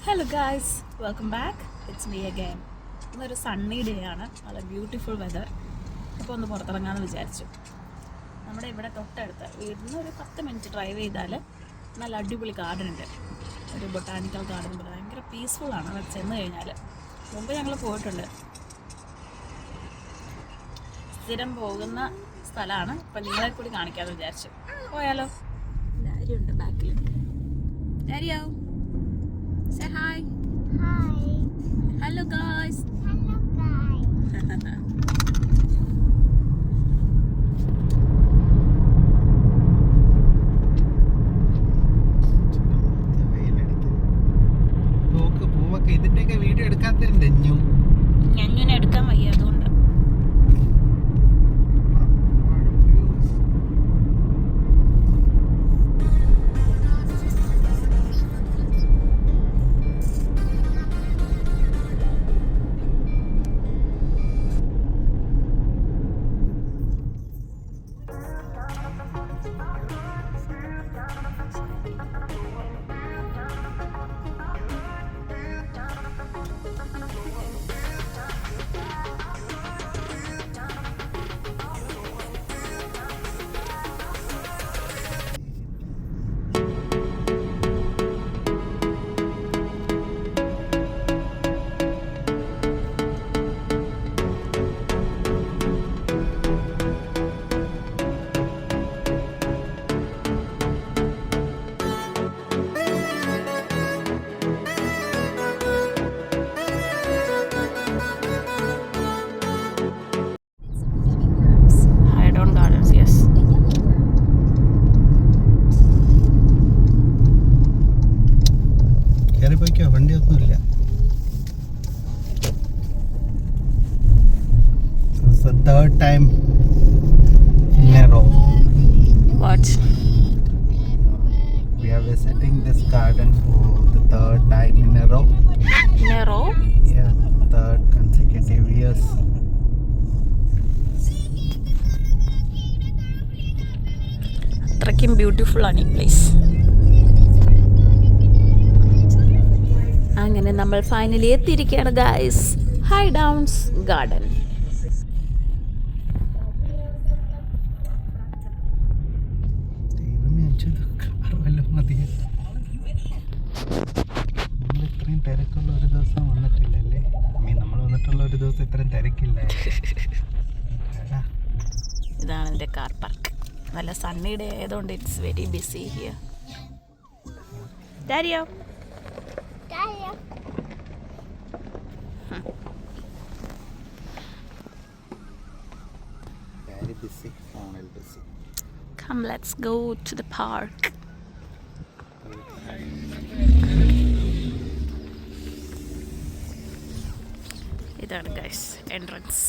Hello guys, welcome back. It's me again. ഇന്നൊരു Sunny day ആണ്, നല്ല ബ്യൂട്ടിഫുൾ വെതർ. അപ്പോൾ ഒന്ന് പുറത്തിറങ്ങാമെന്ന് വിചാരിച്ചു. നമ്മുടെ ഇവിടെ തൊട്ടടുത്ത് വീട്ടിൽ നിന്ന് ഒരു 10 മിനിറ്റ് ഡ്രൈവ് ചെയ്താൽ നല്ല അടിപൊളി ഗാർഡൻ ഉണ്ട്. ഒരു ബൊട്ടാനിക്കൽ ഗാർഡൻ പോലെ ഭയങ്കര പീസ്ഫുള്ളാണ് അവിടെ ചെന്ന് കഴിഞ്ഞാൽ. മുമ്പ് ഞങ്ങൾ പോയിട്ടുണ്ട്, സ്ഥിരം പോകുന്ന സ്ഥലമാണ്. അപ്പം നിങ്ങളെ കൂടി കാണിക്കാമെന്ന് വിചാരിച്ചു. പോയാലോ? ഡാരിയുണ്ട് ബാക്കിൽ. ഡാരിയോ, say hi. Hi. Hello guys. Hello guys. ഇതിന്റെയൊക്കെ വീഡിയോ എടുക്കാത്തതിന്റെ ഞഞ്ഞിനെ എടുക്കാൻ വയ്യ, അതുകൊണ്ട്. വണ്ടിയൊന്നുമില്ല. Third time in a row. What? We are visiting this garden for the third time in a row. In a row? Yeah, third consecutive years. അത്രയ്ക്കും beautiful ആണ് ഈ place. അങ്ങനെ നമ്മൾ finally എത്തിയിരിക്കുകയാണ് ഗായ്സ്, ഹൈ ഡൗൺസ് ഗാർഡൻ. ഇത്രയും തിരക്കുള്ള ഒരു ദിവസം വന്നിട്ടില്ലല്ലേ? നമ്മൾ വന്നിട്ടുള്ള ഒരു ദിവസം ഇത്രയും തിരക്കില്ല. ഇതാണ് എൻ്റെ കാർ പാർക്ക്. നല്ല സണ്ണി ഡേ ആയതുകൊണ്ട് it's very busy here. ഡാരിയോ, very busy, only busy. come let's go to the park. ഇതാണ് ഗൈസ് എൻട്രൻസ്.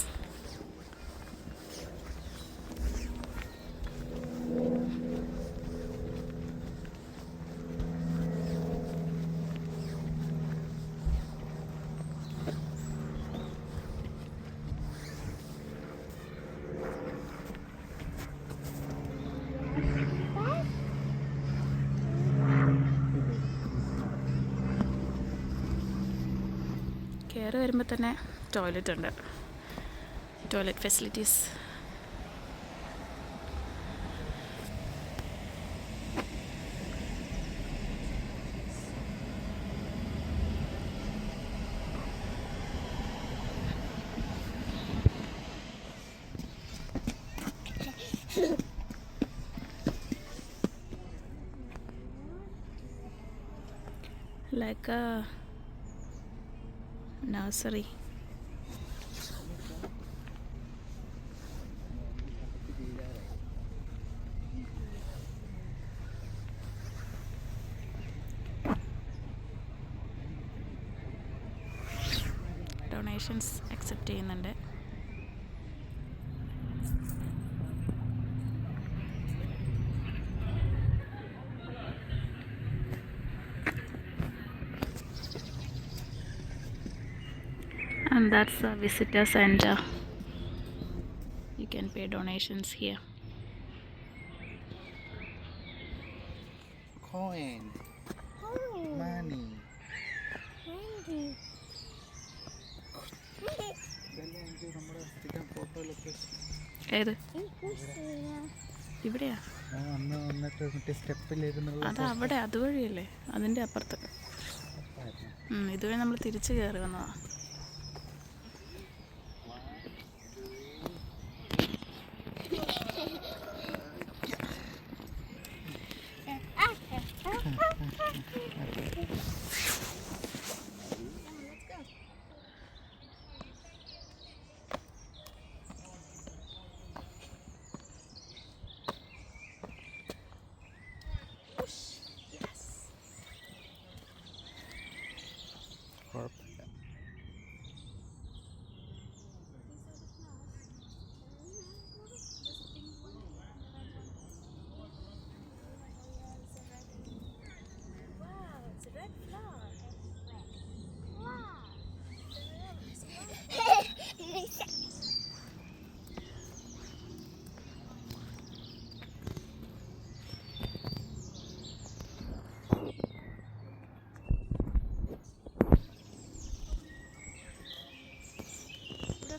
കയറി വരുമ്പോൾ തന്നെ ടോയ്ലറ്റ് ഉണ്ട്, toilet facilities. like a nursery. Donations accept ചെയ്യുന്നുണ്ട്. And that's the visitor center. You can pay donations here. Coin. Money. ഏത് ഇവിടെയാ? വന്നിട്ട് മറ്റേ സ്റ്റെപ്പിലിരുന്നുള്ള അത് അവിടെ അതുവഴിയല്ലേ, അതിൻ്റെ അപ്പുറത്ത്. ഇതുവഴി നമ്മൾ തിരിച്ച് കയറി വന്നതാ. കുഴപ്പമില്ല.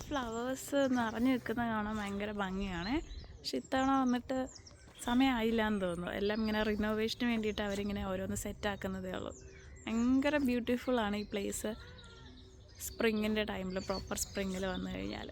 ഫ്ലവേഴ്സ് നിറഞ്ഞു നിൽക്കുന്ന കാണാൻ ഭയങ്കര ഭംഗിയാണ്. പക്ഷെ ഇത്തവണ വന്നിട്ട് സമയമായില്ല എന്ന് തോന്നുന്നു. എല്ലാം ഇങ്ങനെ റിനോവേഷന് വേണ്ടിയിട്ട് അവരിങ്ങനെ ഓരോന്ന് സെറ്റാക്കുന്നതേ ഉള്ളൂ. ഭയങ്കര ബ്യൂട്ടിഫുള്ളാണ് ഈ പ്ലേസ്. സ്പ്രിങ്ങിൻ്റെ ടൈമിൽ, പ്രോപ്പർ സ്പ്രിങ്ങിൽ വന്നു കഴിഞ്ഞാൽ.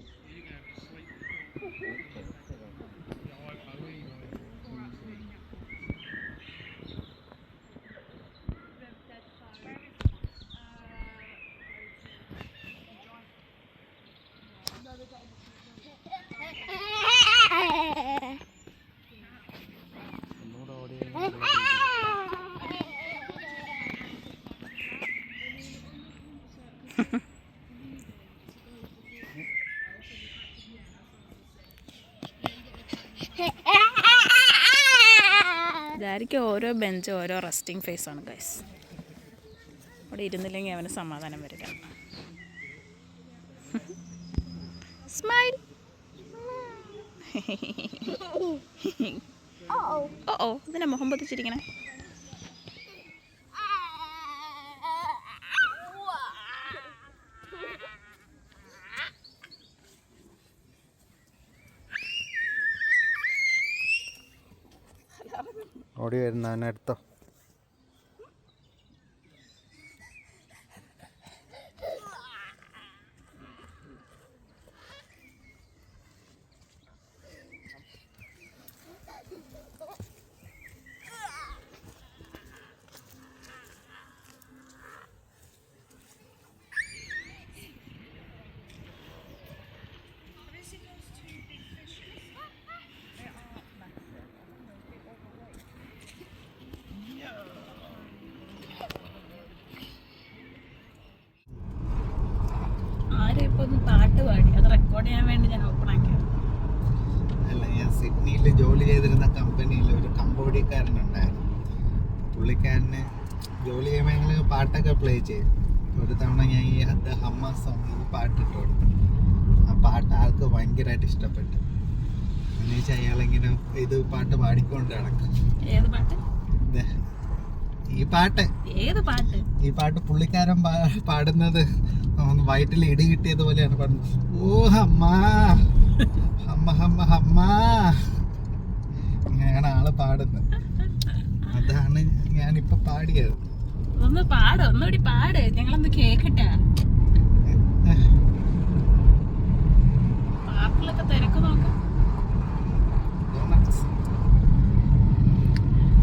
ഇതായിരിക്കും ഓരോ ബെഞ്ച് ഓരോ റെസ്റ്റിംഗ് ഫേസാണ് ഗൈസ്. അവിടെ ഇരുന്നില്ലെങ്കിൽ അവന് സമാധാനം വരില്ല. സ്മൈൽ. ഓ ഇതിനെ മുഖം പൊത്തിച്ചിരിക്കണേ. ഓടി വരുന്ന അവനെടുത്തോ. പാട്ട് പാടി അത് റെക്കോർഡ് ചെയ്യാൻ വേണ്ടി ഞാൻ ഓപ്പൺ ആക്കിയത്. അല്ല, ഞാൻ സിഡ്നിയിൽ ജോലി ചെയ്തിരുന്ന കമ്പനിയിൽ ഒരു കംബോഡിയക്കാരനുണ്ടായിരുന്നു. പുള്ളിക്കാരന് ജോലി ചെയ്യുമ്പോൾ പാട്ടൊക്കെ പ്ലേ ചെയ്യും. ഒരു തവണ ഞാൻ ഈ ദ ഹമ്മ സോങ് പാട്ടിട്ട് കൊടുത്തു. ആ പാട്ട് ആൾക്ക് ഭയങ്കരമായിട്ട് ഇഷ്ടപ്പെട്ടു. എന്നുവെച്ചാൽ അയാളിങ്ങനെ ഇത് പാട്ട് പാടിക്കൊണ്ട് നടക്കും. ഏത് പാട്ട്? ഈ പാട്ട്. ഏത് പാട്ട്? ഈ പാട്ട് പുള്ളിക്കാരൻ പാടുന്നത് വയറ്റിൽ ഇടി കിട്ടിയതുപോലെയാണ് പാടുന്നത്. ഓ ഹമ്മ ഹമ്മ ഹമ്മ ഹമ്മ ഇങ്ങനെയാണ് ആള് പാടുന്നത്. അതാണ് ഞാനിപ്പോ പാടിയത്. ഒന്ന് പാട്, ഒന്നുകൂടി പാട്, ഞങ്ങളൊന്ന് കേക്കട്ടെ. പാർക്കിലൊക്കെ തിരക്ക് നോക്കാം.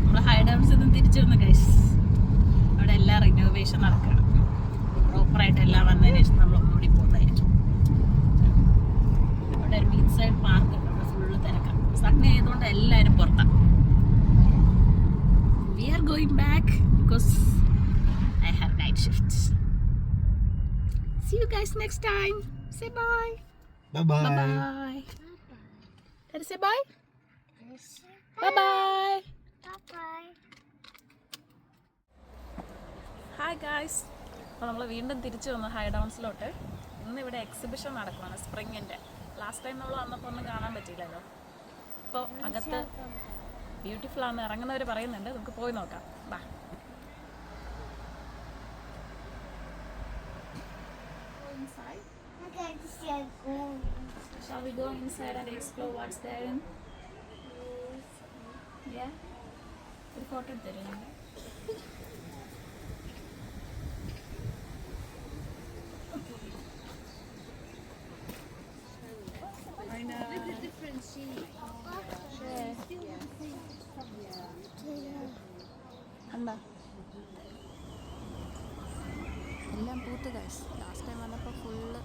നമ്മള് ഹൈഡൗൺസിൽ നിന്ന് തിരിച്ചു വന്നു ഗൈസ്. അവിടെ എല്ലാം റിനോവേഷൻ നടക്കണം. പ്രോപ്പറായിട്ട് എല്ലാം വന്നതിന് ശേഷം നമ്മൾ ഒന്നുകൂടി പോകുന്നതായിരിക്കും. അവിടെ ഒരു ബീച്ച് സൈഡ് പാർക്ക് ഉണ്ട്. അവിടെ ഫുള്ള് തിരക്കാം. സൺഡേ ആയതുകൊണ്ട് എല്ലാവരും പുറത്താണ്. We are going back because I have night shifts. See you guys next time. Say bye. Bye bye. Bye bye. Did I say bye? Bye bye. Bye. Hi guys. അപ്പോൾ നമ്മൾ വീണ്ടും തിരിച്ചു വന്നു ഹൈഡൗൺസിലോട്ട്. ഇന്ന് ഇവിടെ എക്സിബിഷൻ നടക്കുവാണ് സ്പ്രിങ്ങിൻ്റെ. ലാസ്റ്റ് ടൈം നമ്മൾ വന്നപ്പോൾ ഒന്നും കാണാൻ പറ്റിയില്ലല്ലോ. അപ്പോൾ അകത്ത് ബ്യൂട്ടിഫുൾ ആണെന്ന് ഇറങ്ങുന്നവർ പറയുന്നുണ്ട്. നമുക്ക് പോയി നോക്കാം. ബാ. Inside. Shall we go inside and explore what's there? Yeah. ഒരു ഫോട്ടോ എടുത്തരും. എന്താ എല്ലാം പൂത്ത് ഗൈസ്. ലാസ്റ്റ് ടൈം വന്നപ്പോൾ ഫുള്ള്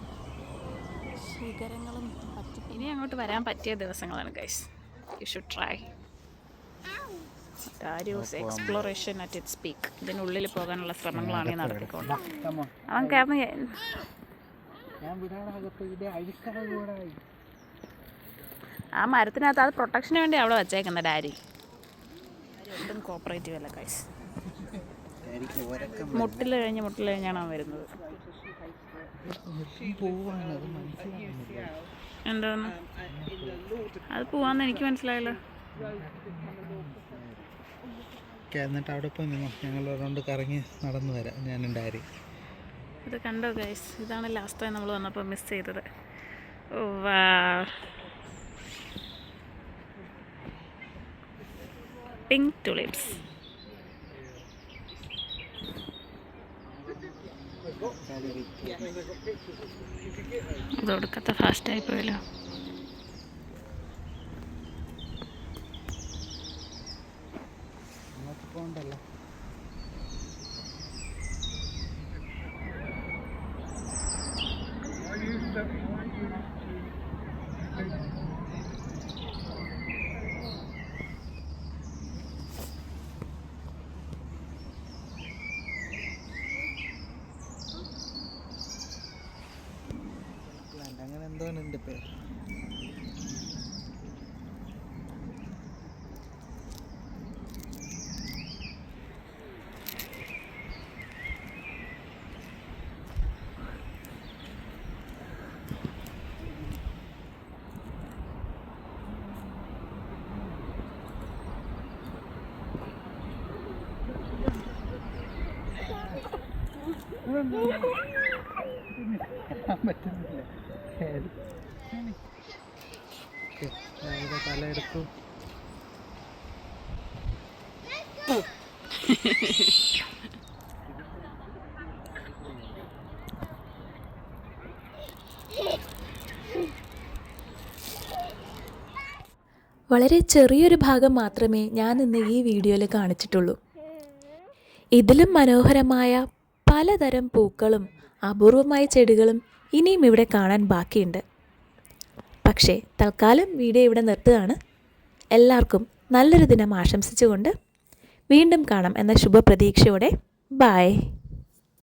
ശിഖരങ്ങളും പറ്റി. ഇനി അങ്ങോട്ട് വരാൻ പറ്റിയ ദിവസങ്ങളാണ് guys. You should try. Dario's exploration at its peak. ഇതിനുള്ളിൽ പോകാനുള്ള ശ്രമങ്ങളാണ് ഈ നടത്തിക്കൊണ്ട്. അവൻ കാരണം ആ മരത്തിനകത്ത് അത് പ്രൊട്ടക്ഷന് വേണ്ടി അവിടെ വച്ചേക്കുന്ന ഡാരി. ഒട്ടും കോപ്പറേറ്റീവ് അല്ല ഗൈസ്. മുട്ടിൽ കഴിഞ്ഞാണ് അവൻ വരുന്നത്. എന്താന്ന് അത് പോവാന്ന് എനിക്ക് മനസ്സിലായല്ലോ. എന്നിട്ട് അവിടെ പോയി നിന്നോ, ഞങ്ങൾ റൗണ്ട് കറങ്ങി നടന്നു വരാം. ഞാനും ഡാരി. ഇത് കണ്ടോ ഗൈസ്, ഇതാണ് ലാസ്റ്റ് ടൈം നമ്മൾ വന്നപ്പോൾ മിസ് ചെയ്തത്. Pink tulips. ഇത് ഒടുക്കത്തെ ഫാസ്റ്റായി പോയല്ലോ. പോകണ്ടല്ലോ. അങ്ങനെ എന്തോന്ന് എൻ്റെ പേര്. പറ്റുന്നില്ല. തല എടുത്തു. വളരെ ചെറിയൊരു ഭാഗം മാത്രമേ ഞാൻ ഇന്ന് ഈ വീഡിയോയിൽ കാണിച്ചിട്ടുള്ളൂ. ഇതിലും മനോഹരമായ പലതരം പൂക്കളും അപൂർവമായ ചെടികളും ഇനിയും ഇവിടെ കാണാൻ ബാക്കിയുണ്ട്. പക്ഷേ തൽക്കാലം വീഡിയോ ഇവിടെ നിർത്തുകയാണ്. എല്ലാവർക്കും നല്ലൊരു ദിനം ആശംസിച്ചുകൊണ്ട് വീണ്ടും കാണാം എന്ന ശുഭപ്രതീക്ഷയോടെ ബൈ.